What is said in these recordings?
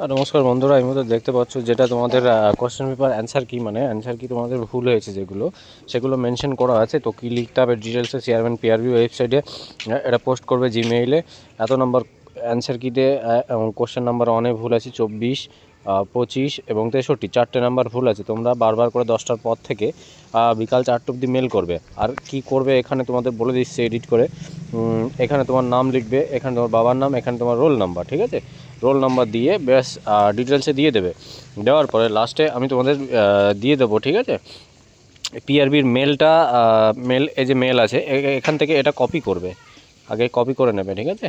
নমস্কার বন্ধুরা, এই মুহূর্তে দেখতে পাচ্ছ যেটা তোমাদের কোশ্চেন পেপার অ্যান্সার কি, মানে অ্যান্সার কি তোমাদের ভুল হয়েছে যেগুলো, সেগুলো মেনশন করা আছে। তো কি লিখতে হবে ডিটেলসে চেয়ারম্যান পিআরবি ওয়েবসাইটে এটা পোস্ট করবে জিমেইলে। এত নম্বর অ্যান্সার কিতে কোশ্চেন নাম্বার 1-এ ভুল আছে 24, 25 এবং 63, 4টে নাম্বার ভুল আছে। তোমরা বারবার করে 10টার পর থেকে বিকাল 4টে অবধি মেল করবে। আর কি করবে এখানে তোমাদের বলে দিচ্ছে এডিট করে। এখানে তোমার নাম লিখবে, এখানে তোমার বাবার নাম, এখানে তোমার রোল নাম্বার, ঠিক আছে? রোল নাম্বার দিয়ে ব্যাস ডিটেলসে দিয়ে দেবে। দেওয়ার পরে লাস্টে আমি তোমাদের দিয়ে দেবো, ঠিক আছে? পিআরবির মেলটা, মেল এই যে মেল আছে এখান থেকে এটা কপি করবে, আগে কপি করে নেবে, ঠিক আছে?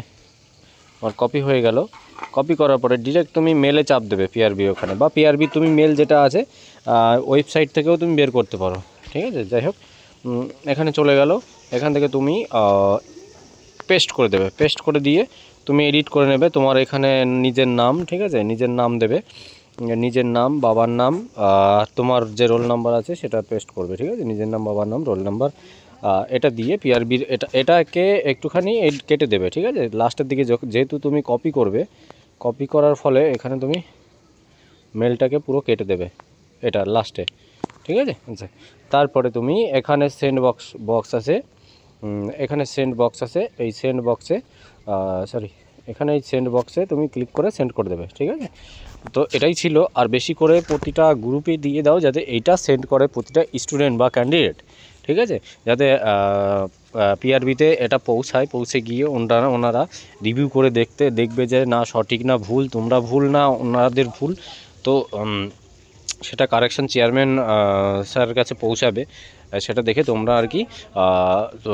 আর কপি হয়ে গেল। কপি করার পরে ডিরেক্ট তুমি মেলে চাপ দেবে পিআরবি ওখানে, বা পিআরবি তুমি মেল যেটা আছে ওয়েবসাইট থেকেও তুমি বের করতে পারো, ঠিক আছে? যাই হোক, এখানে চলে গেল। এখান থেকে তুমি পেস্ট করে দেবে। পেস্ট করে দিয়ে তুমি এডিট করে নেবে তোমার এখানে নিজের নাম, ঠিক আছে? নিজের নাম দেবে, নিজের নাম, বাবার নাম, তোমার যে রোল নাম্বার আছে সেটা পেস্ট করবে, ঠিক আছে? নিজের নাম, বাবার নাম, রোল নাম্বার, এটা দিয়ে পিআরবির এটাকে একটুখানি কেটে দেবে, ঠিক আছে? লাস্টের দিকে যেহেতু তুমি কপি করবে, কপি করার ফলে এখানে তুমি মেলটাকে পুরো কেটে দেবে এটা লাস্টে, ঠিক আছে? আচ্ছা, তারপরে তুমি এখানে সেন্ড বক্স আছে, এখানে সেন্ড বক্স আছে, এই সেন্ড বক্সে এখানে এই সেন্ড বক্সে তুমি ক্লিক করে সেন্ড করে দেবে, ঠিক আছে? তো এটাই ছিল। আর বেশি করে প্রতিটা গ্রুপে দিয়ে দাও যাতে এইটা সেন্ড করে প্রতিটা স্টুডেন্ট বা ক্যান্ডিডেট, ঠিক আছে? যাতে পিআরবিতে এটা পৌঁছে গিয়ে ওনারা রিভিউ করে দেখবে যে না সঠিক না ভুল, তোমরা ভুল না ওনাদের ভুল। তো সেটা কারেকশন চেয়ারম্যান স্যারের কাছে পৌঁছাবে। সেটা দেখে তোমরা আর কি তো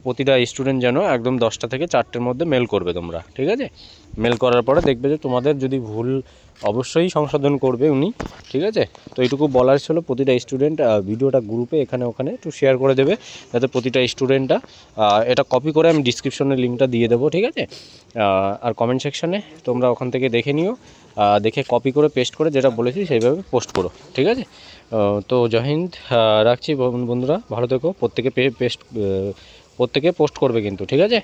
প্রতিটা স্টুডেন্ট যেন একদম 10টা থেকে 4টের মধ্যে মেল করবে তোমরা, ঠিক আছে? মেল করার পরে দেখবে যে তোমাদের যদি ভুল অবশ্যই সংশোধন করবে উনি, ঠিক আছে? তো এইটুকু বলার ছিল। প্রতিটা স্টুডেন্ট ভিডিওটা গ্রুপে এখানে ওখানে একটু শেয়ার করে দেবে যাতে প্রতিটা স্টুডেন্টটা এটা কপি করে আমি ডিসক্রিপশনে লিঙ্কটা দিয়ে দেবো, ঠিক আছে? আর কমেন্ট সেকশানে তোমরা ওখান থেকে দেখে নিও, দেখে কপি করে পেস্ট করে যেটা বলেছি সেইভাবে পোস্ট করো, ঠিক আছে? তো জয় হিন্দ, রাখছি বন্ধুরা, ভালো থেকো। প্রত্যেকে পোস্ট করবে কিন্তু, ঠিক আছে?